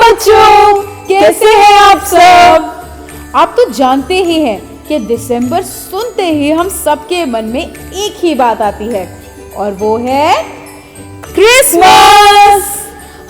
बच्चों, कैसे हैं आप सब? आप तो जानते ही हैं कि दिसंबर सुनते ही हम सबके मन में एक ही बात आती है और वो है क्रिसमस।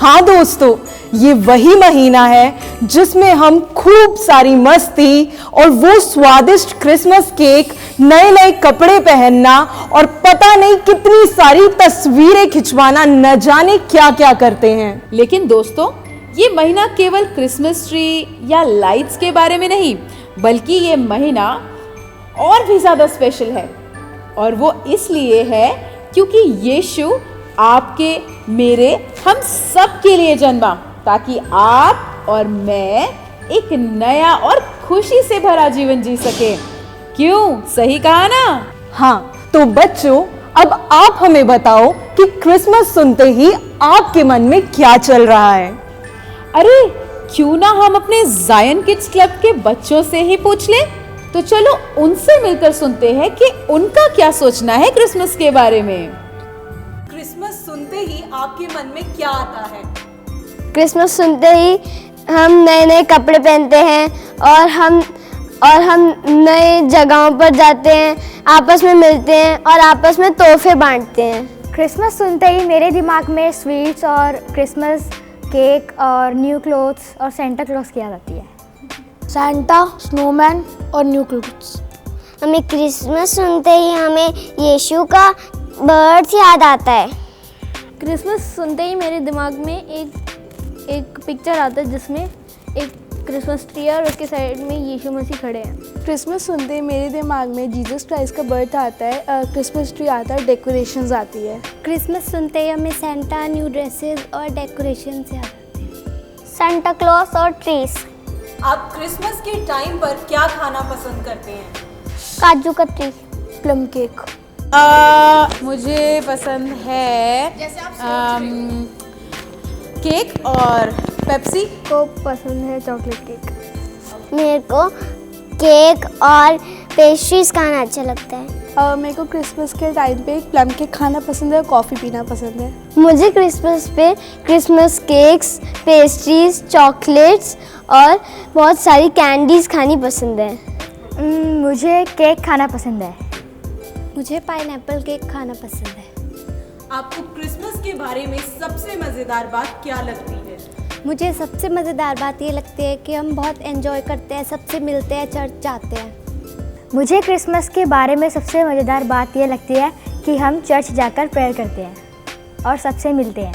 हाँ दोस्तों, ये वही महीना है जिसमें हम खूब सारी मस्ती और वो स्वादिष्ट क्रिसमस केक, नए नए कपड़े पहनना और पता नहीं कितनी सारी तस्वीरें खिंचवाना, न जाने क्या क्या करते हैं। लेकिन दोस्तों, ये महीना केवल क्रिसमस ट्री या लाइट्स के बारे में नहीं, बल्कि ये महीना और भी ज्यादा स्पेशल है। और वो इसलिए है क्योंकि यीशु आपके, मेरे, हम सब के लिए जन्मा, ताकि आप और मैं एक नया और खुशी से भरा जीवन जी सके। क्यों, सही कहा ना? हाँ, तो बच्चों, अब आप हमें बताओ कि क्रिसमस सुनते ही आपके मन में क्या चल रहा है? अरे क्यों ना हम अपने जायन किड्स क्लब के बच्चों से ही पूछ लें। तो चलो उनसे मिलकर सुनते हैं कि उनका क्या सोचना है क्रिसमस के बारे में। क्रिसमस सुनते ही आपके मन में क्या आता है? क्रिसमस सुनते ही हम नए नए कपड़े पहनते हैं और हम नए जगहों पर जाते हैं, आपस में मिलते हैं और आपस में तोहफे बांटते हैं। क्रिसमस सुनते ही मेरे दिमाग में स्वीट्स और क्रिसमस केक और न्यू क्लोथ्स और सेंटा क्लॉज की याद आती है। सांता, स्नोमैन और न्यू क्लोथ्स। हमें क्रिसमस सुनते ही हमें यीशु का बर्थ याद आता है। क्रिसमस सुनते ही मेरे दिमाग में एक पिक्चर आता है जिसमें एक क्रिसमस ट्री है और उसके साइड में यीशु मसीह खड़े हैं। क्रिसमस सुनते ही मेरे दिमाग में जीसस क्राइस्ट का बर्थ आता है, क्रिसमस ट्री आता है, डेकोरेशंस आती है। क्रिसमस सुनते ही हमें सेंटा, न्यू ड्रेसेस और डेकोरेशन याद आते हैं। सांता क्लॉज और ट्रीज। आप क्रिसमस के टाइम पर क्या खाना पसंद करते हैं? काजू कतरी, प्लम केक। मुझे पसंद है केक और पेप्सी। को पसंद है चॉकलेट केक। मेरे को केक और पेस्ट्रीज खाना अच्छा लगता है। मेरे को क्रिसमस के टाइम पे प्लम केक खाना पसंद है और कॉफ़ी पीना पसंद है। मुझे क्रिसमस पे क्रिसमस केक्स, पेस्ट्रीज, चॉकलेट्स और बहुत सारी कैंडीज खानी पसंद है। मुझे केक खाना पसंद है। मुझे पाइनएप्पल केक खाना पसंद है। आपको क्रिसमस के बारे में सबसे मजेदार बात क्या लगती है? मुझे सबसे मज़ेदार बात ये लगती है कि हम बहुत एंजॉय करते हैं, सबसे मिलते हैं, चर्च जाते हैं। मुझे क्रिसमस के बारे में सबसे मज़ेदार बात ये लगती है कि हम चर्च जाकर प्रेयर करते हैं और सबसे मिलते हैं।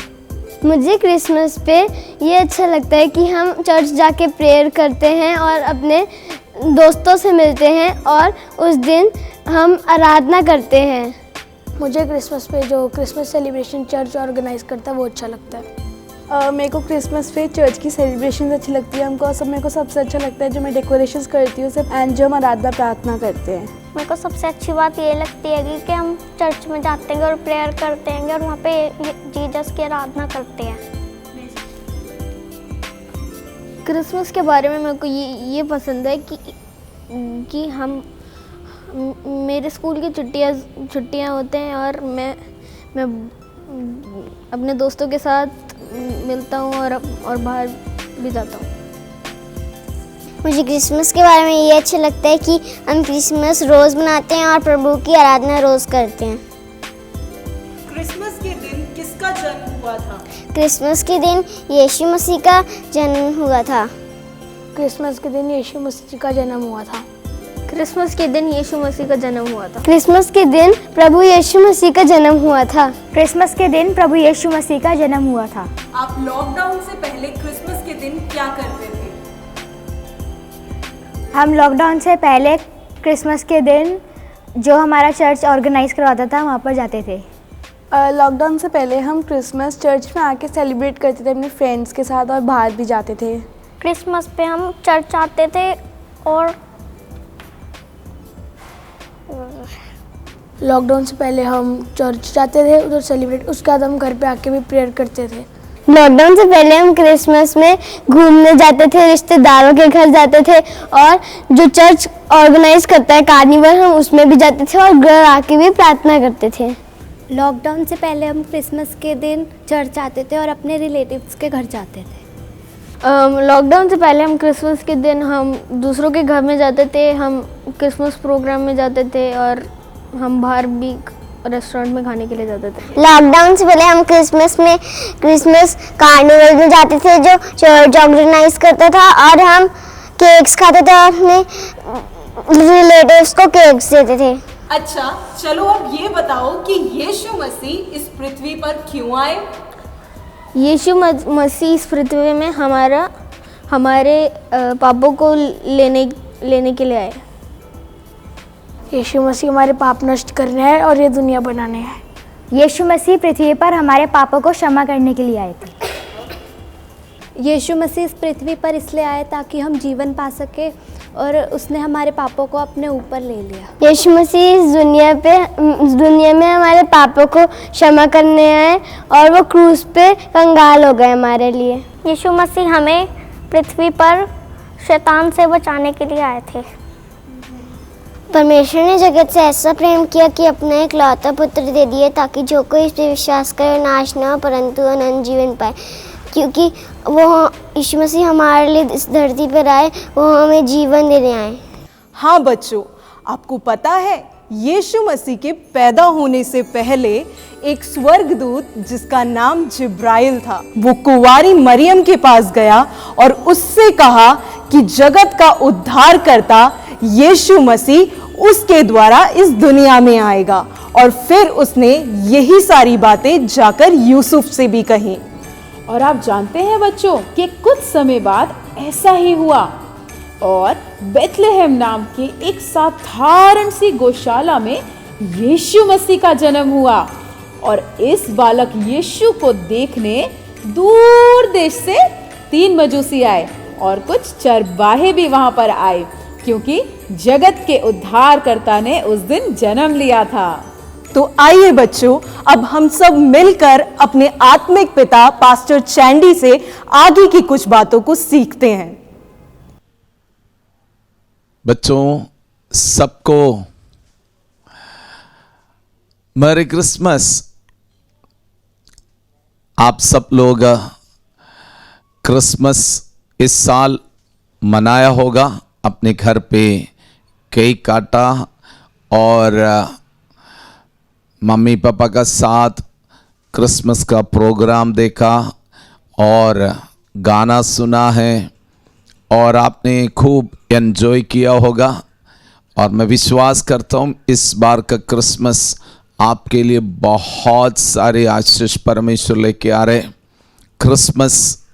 मुझे क्रिसमस पे ये अच्छा लगता है कि हम चर्च जाके प्रेयर करते हैं और अपने दोस्तों से मिलते हैं और उस दिन हम आराधना करते हैं। मुझे क्रिसमस पे जो क्रिसमस सेलिब्रेशन चर्च ऑर्गेनाइज करता है वो अच्छा लगता है। मेरे को क्रिसमस पे चर्च की सेलिब्रेशन अच्छी लगती है हमको। मेरे को सबसे अच्छा लगता है जो मैं डेकोरेशंस करती हूँ सब एंड जो हम आराधना प्रार्थना करते हैं। मेरे को सबसे अच्छी बात ये लगती है कि हम चर्च में जाते हैं और प्रेयर करते हैं और वहाँ पे जीसस की आराधना करते हैं। क्रिसमस के बारे में मेरे को ये पसंद है कि हम मेरे स्कूल की छुट्टियाँ होते हैं और मैं अपने दोस्तों के साथ मिलता हूँ और बाहर भी जाता हूँ। मुझे क्रिसमस के बारे में ये अच्छा लगता है कि हम क्रिसमस रोज़ मनाते हैं और प्रभु की आराधना रोज़ करते हैं। क्रिसमस के दिन किसका जन्म हुआ था? क्रिसमस के दिन यीशु मसीह का जन्म हुआ था। क्रिसमस के दिन यीशु मसीह का जन्म हुआ था। क्रिसमस के दिन यीशु मसीह का जन्म हुआ था। क्रिसमस के दिन प्रभु यीशु मसीह का जन्म हुआ था। क्रिसमस के दिन प्रभु यीशु मसीह का जन्म हुआ था। आप लॉकडाउन से पहले क्रिसमस के दिन क्या करते थे? हम लॉकडाउन से पहले क्रिसमस के दिन जो हमारा चर्च ऑर्गेनाइज करवाता था वहाँ पर जाते थे। लॉकडाउन से पहले हम क्रिसमस चर्च में आके सेलिब्रेट करते थे अपने फ्रेंड्स के साथ और बाहर भी जाते थे। क्रिसमस पे हम चर्च आते थे और लॉकडाउन से पहले हम चर्च जाते थे, उधर सेलिब्रेट, उसके बाद हम घर पे आके भी प्रेयर करते थे। लॉकडाउन से पहले हम क्रिसमस में घूमने जाते थे, रिश्तेदारों के घर जाते थे और जो चर्च ऑर्गेनाइज करता है कार्निवल, हम उसमें भी जाते थे और घर आके भी प्रार्थना करते थे। लॉकडाउन से पहले हम क्रिसमस के दिन चर्च आते थे और अपने रिलेटिव्स के घर जाते थे। लॉकडाउन से पहले हम क्रिसमस के दिन हम दूसरों के घर में जाते थे, हम क्रिसमस प्रोग्राम में जाते थे और हम बाहर भी रेस्टोरेंट में खाने के लिए जाते थे। लॉकडाउन से पहले हम क्रिसमस कार्निवल में जाते थे जो चर्च ऑर्गेनाइज करता था और हम केक्स खाते थे और अपने रिलेटिव्स को केक्स देते थे। अच्छा, चलो अब ये बताओ कि यीशु मसीह इस पृथ्वी पर क्यों आए? यीशु मसीह इस पृथ्वी में हमारे पापों को लेने के लिए आए। यीशु मसीह हमारे पाप नष्ट करने हैं और ये दुनिया बनाने हैं। यीशु मसीह पृथ्वी पर हमारे पापों को क्षमा करने के लिए आए थे। यीशु मसीह इस पृथ्वी पर इसलिए आए ताकि हम जीवन पा सके और उसने हमारे पापों को अपने ऊपर ले लिया। यीशु मसीह इस दुनिया में हमारे पापों को क्षमा करने आए और वो क्रूस पे कंगाल हो गए हमारे लिए। यीशु मसीह हमें पृथ्वी पर शैतान से बचाने के लिए आए थे। परमेश्वर ने जगत से ऐसा प्रेम किया कि अपना इकलौता पुत्र दे दिए ताकि जो कोई इस पर विश्वास करे नाश न हो परंतु अनंत जीवन पाए। क्योंकि वो यीशु मसीह हमारे लिए इस धरती पर आए, वो हमें जीवन देने आए। हाँ बच्चों, आपको पता है यीशु मसीह के पैदा होने से पहले एक स्वर्गदूत जिसका नाम जिब्राइल था, वो कुंवारी मरियम के पास गया और उससे कहा कि जगत का उद्धार करता यीशु मसीह उसके द्वारा इस दुनिया में आएगा। और फिर उसने यही सारी बातें जाकर यूसुफ से भी कही। और आप जानते हैं बच्चों कि कुछ समय बाद ऐसा ही हुआ और बेथलेहम नाम के एक साधारण सी गौशाला में यीशु मसीह का जन्म हुआ। और इस बालक यीशु को देखने दूर देश से 3 मजूसी आए और कुछ चरवाहे भी वहां पर आए, क्योंकि जगत के उद्धारकर्ता ने उस दिन जन्म लिया था। तो आइए बच्चों, अब हम सब मिलकर अपने आत्मिक पिता पास्टर चैंडी से आगे की कुछ बातों को सीखते हैं। बच्चों सबको मैरी क्रिसमस। आप सब लोग क्रिसमस इस साल मनाया होगा, अपने घर पे केक काटा और मम्मी पापा का साथ क्रिसमस का प्रोग्राम देखा और गाना सुना है और आपने खूब एंजॉय किया होगा। और मैं विश्वास करता हूँ इस बार का क्रिसमस आपके लिए बहुत सारे आशीष परमेश्वर लेके आ रहे। क्रिसमस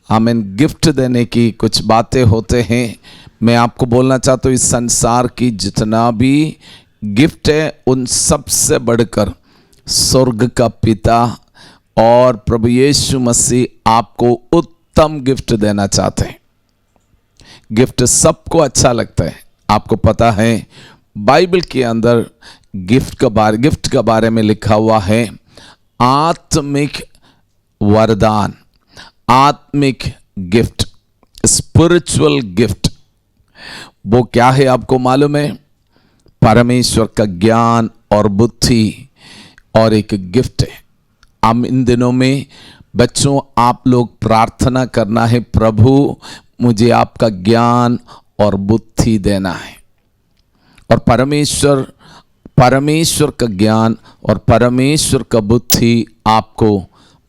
हमें गिफ्ट देने की कुछ बातें होते हैं। मैं आपको बोलना चाहता हूँ इस संसार की जितना भी गिफ्ट है उन सबसे बढ़कर स्वर्ग का पिता और प्रभु यीशु मसीह आपको उत्तम गिफ्ट देना चाहते हैं। गिफ्ट सबको अच्छा लगता है। आपको पता है बाइबल के अंदर गिफ्ट का बारे में लिखा हुआ है आत्मिक वरदान, आत्मिक गिफ्ट, स्पिरिचुअल गिफ्ट। वो क्या है आपको मालूम है? परमेश्वर का ज्ञान और बुद्धि और एक गिफ्ट है। हम इन दिनों में बच्चों आप लोग प्रार्थना करना है, प्रभु मुझे आपका ज्ञान और बुद्धि देना है। और परमेश्वर का ज्ञान और परमेश्वर का बुद्धि आपको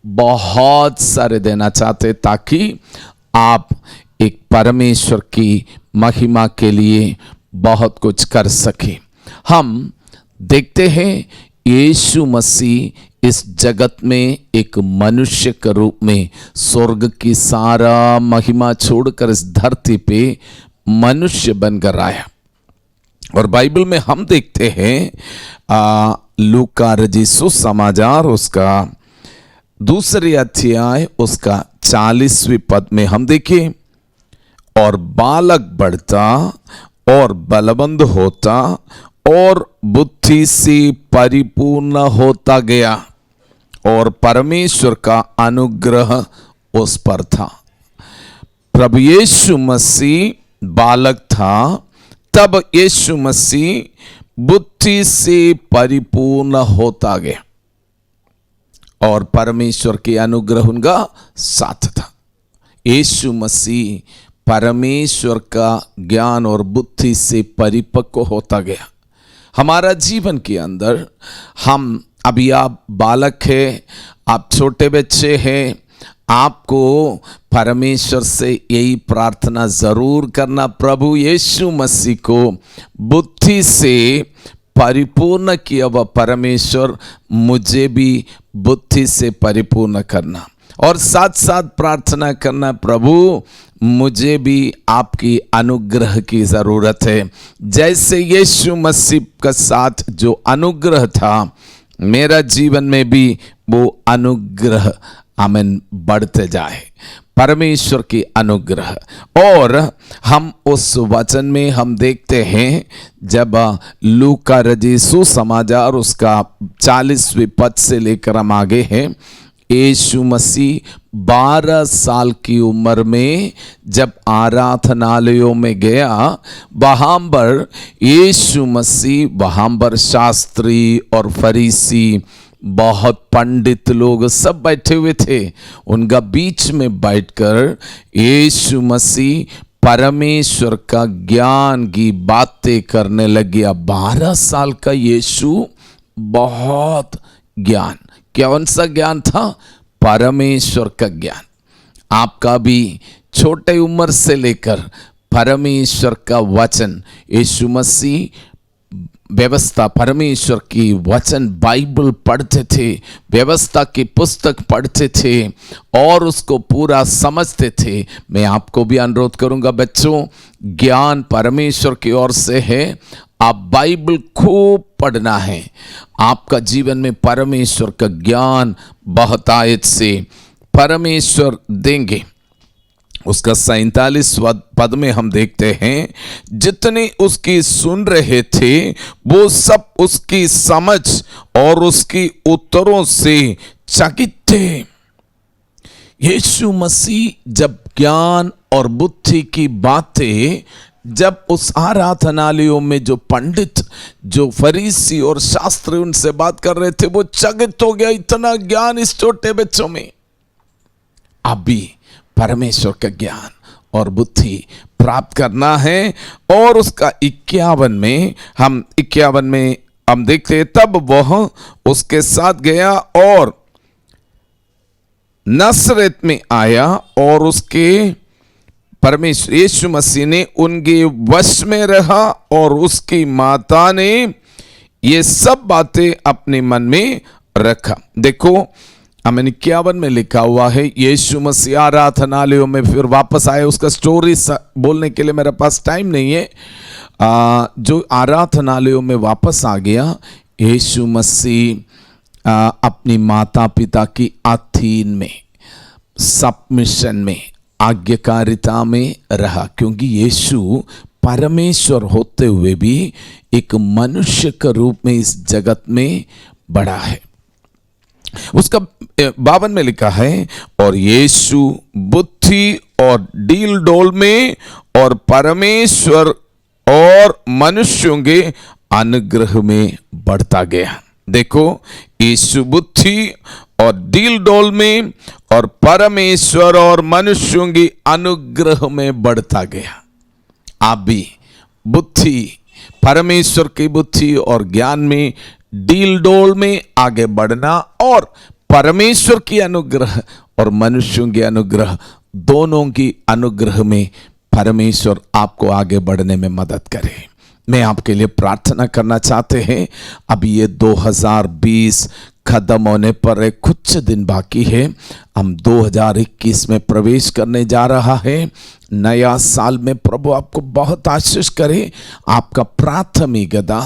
बहुत सारे देना चाहते ताकि आप एक परमेश्वर की महिमा के लिए बहुत कुछ कर सके। हम देखते हैं यीशु मसीह इस जगत में एक मनुष्य के रूप में स्वर्ग की सारा महिमा छोड़कर इस धरती पे मनुष्य बनकर आया। और बाइबल में हम देखते हैं लूका रचित सुसमाचार उसका दूसरे अध्याय उसका 40वें पद में हम देखें, और बालक बढ़ता और बलवंत होता और बुद्धि से परिपूर्ण होता गया और परमेश्वर का अनुग्रह उस पर था। प्रभु यीशु मसीह बालक था, तब यीशु मसीह बुद्धि से परिपूर्ण होता गया और परमेश्वर के अनुग्रह उनका साथ था। यीशु मसीह परमेश्वर का ज्ञान और बुद्धि से परिपक्व होता गया। हमारा जीवन के अंदर हम अभी, आप बालक हैं, आप छोटे बच्चे हैं, आपको परमेश्वर से यही प्रार्थना जरूर करना, प्रभु यीशु मसीह को बुद्धि से परिपूर्ण किया हुआ परमेश्वर मुझे भी बुद्धि से परिपूर्ण करना, और साथ साथ प्रार्थना करना, प्रभु मुझे भी आपकी अनुग्रह की ज़रूरत है। जैसे यीशु मसीह का साथ जो अनुग्रह था, मेरा जीवन में भी वो अनुग्रह आमीन बढ़ते जाए, परमेश्वर की अनुग्रह। और हम उस वचन में हम देखते हैं, जब लूका रचित सुसमाचार उसका 40वें पद से लेकर हम आगे हैं, यीशु मसीह 12 साल की उम्र में जब आराधनालयों में गया, वहाँ पर यीशु मसीह, वहाँ पर शास्त्री और फरीसी, बहुत पंडित लोग सब बैठे हुए थे। उनका बीच में बैठकर यीशु मसीह परमेश्वर का ज्ञान की बातें करने लग गया। 12 साल का यीशु, बहुत ज्ञान, कौन सा ज्ञान था? परमेश्वर का ज्ञान। आपका भी छोटे उम्र से लेकर परमेश्वर का वचन, यीशु मसीह व्यवस्था, परमेश्वर की वचन बाइबल पढ़ते थे, व्यवस्था की पुस्तक पढ़ते थे और उसको पूरा समझते थे। मैं आपको भी अनुरोध करूंगा बच्चों, ज्ञान परमेश्वर की ओर से है, आप बाइबल खूब पढ़ना है। आपका जीवन में परमेश्वर का ज्ञान बहुतायत से परमेश्वर देंगे। उसका 47वां पद में हम देखते हैं, जितने उसकी सुन रहे थे वो सब उसकी समझ और उसकी उत्तरों से चकित थे। यीशु मसीह जब ज्ञान और बुद्धि की बातें, जब उस आराधनालयों में जो पंडित, जो फरीसी और शास्त्री उनसे बात कर रहे थे, वो चकित हो गया, इतना ज्ञान इस छोटे बच्चों में। अभी परमेश्वर का ज्ञान और बुद्धि प्राप्त करना है। और उसका 51 में हम देखते हैं, तब वह उसके साथ गया और नसरत में आया और उसके परमेश्वर यीशु मसीह ने उनके वश में रहा और उसकी माता ने ये सब बातें अपने मन में रखा। देखो, हमें 51 में लिखा हुआ है, यीशु मसीह आराधनालयों में फिर वापस आए। उसका स्टोरी बोलने के लिए मेरे पास टाइम नहीं है। जो आराधनालयों में वापस आ गया, यीशु मसीह अपनी माता पिता की अधीन में, सबमिशन में, आज्ञाकारिता में रहा, क्योंकि यीशु परमेश्वर होते हुए भी एक मनुष्य के रूप में इस जगत में बड़ा है। उसका 52 में लिखा है, और यीशु बुद्धि और डील डोल में और परमेश्वर और मनुष्यों के अनुग्रह में बढ़ता गया। देखो, यीशु बुद्धि और डील डोल में और परमेश्वर और मनुष्यों के अनुग्रह में बढ़ता गया। आप भी बुद्धि, परमेश्वर की बुद्धि और ज्ञान में, डील डोल में आगे बढ़ना और परमेश्वर की अनुग्रह और मनुष्यों की अनुग्रह, दोनों की अनुग्रह में परमेश्वर आपको आगे बढ़ने में मदद करे। मैं आपके लिए प्रार्थना करना चाहते हैं। अब ये 2020 खत्म होने पर कुछ दिन बाकी है। हम 2021 में प्रवेश करने जा रहा है। नया साल में प्रभु आपको बहुत आशीष करे। आपका प्राथमिकता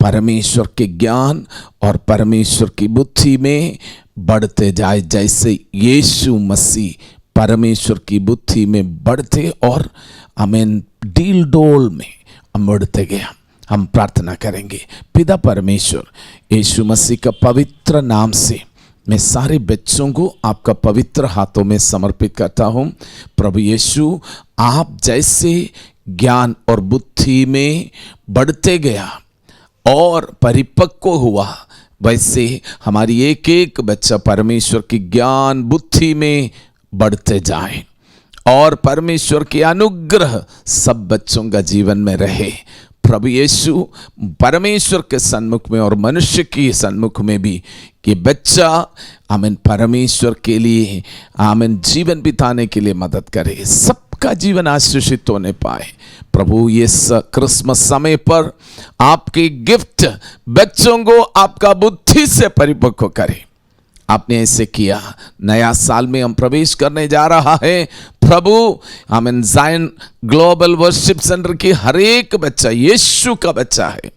परमेश्वर के ज्ञान और परमेश्वर की बुद्धि में बढ़ते जाए, जैसे यीशु मसीह परमेश्वर की बुद्धि में बढ़ते और आमीन डील डोल में बढ़ते गया। हम प्रार्थना करेंगे। पिता परमेश्वर, यीशु मसीह का पवित्र नाम से मैं सारे बच्चों को आपका पवित्र हाथों में समर्पित करता हूँ। प्रभु यीशु, आप जैसे ज्ञान और बुद्धि में बढ़ते गया और परिपक्व हुआ, वैसे हमारी एक एक बच्चा परमेश्वर की ज्ञान बुद्धि में बढ़ते जाए और परमेश्वर की अनुग्रह सब बच्चों का जीवन में रहे। प्रभु यीशु, परमेश्वर के सन्मुख में और मनुष्य की सन्मुख में भी कि बच्चा आमीन परमेश्वर के लिए आमीन जीवन बिताने के लिए मदद करे, सबका जीवन आशीषित होने पाए। प्रभु ये क्रिसमस समय पर आपके गिफ्ट बच्चों को आपका बुद्धि से परिपक्व करे। आपने ऐसे किया। नया साल में हम प्रवेश करने जा रहा है। प्रभु आमीन ज़ायन ग्लोबल वर्शिप सेंटर की हर एक बच्चा यीशु का बच्चा है।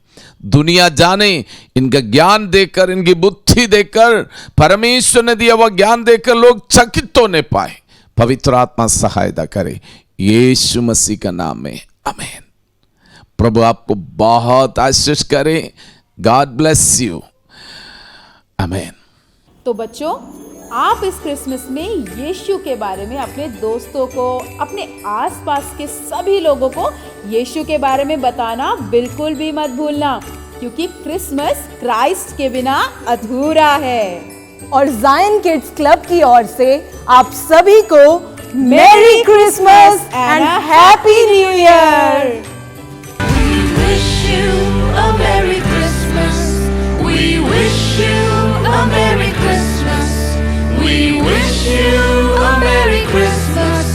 दुनिया जाने, इनका ज्ञान देकर, इनकी बुद्धि देकर, परमेश्वर ने दिया हुआ ज्ञान देकर लोग चकित होने पाए। पवित्र आत्मा सहायता करे यीशु मसीह का नाम में, आमीन। प्रभु आपको बहुत आशीष करे। गॉड ब्लेस यू, आमीन। तो बच्चों, आप इस क्रिसमस में यीशु के बारे में अपने दोस्तों को, अपने आसपास के सभी लोगों को यीशु के बारे में बताना बिल्कुल भी मत भूलना, क्योंकि क्रिसमस क्राइस्ट के बिना अधूरा है। और ज़ायन किड्स क्लब की ओर से आप सभी को मेरी Christmas and happy new year. wish you a Merry Christmas. We wish you a Merry Christmas. We wish you a Merry Christmas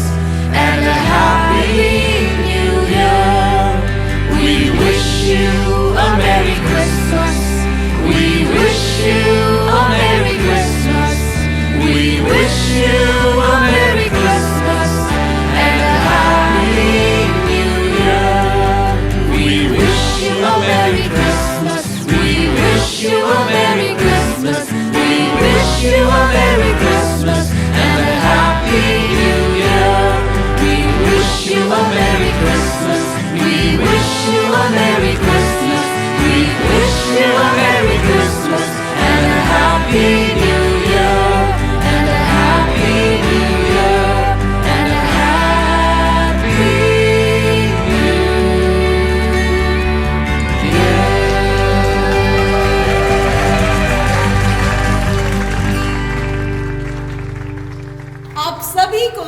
and a Happy New Year. We wish you a Merry Christmas. We wish you a Merry Christmas. We wish you a Merry Christmas and a Happy New Year. We wish you a Merry Christmas. We wish you a Merry Christmas. We wish you a Merry Christmas and a Happy New Year. We wish you a Merry Christmas. We wish you a Merry Christmas. We wish you a Merry Christmas and a Happy New Year. And a Happy New Year. And a Happy New Year. आप सभी को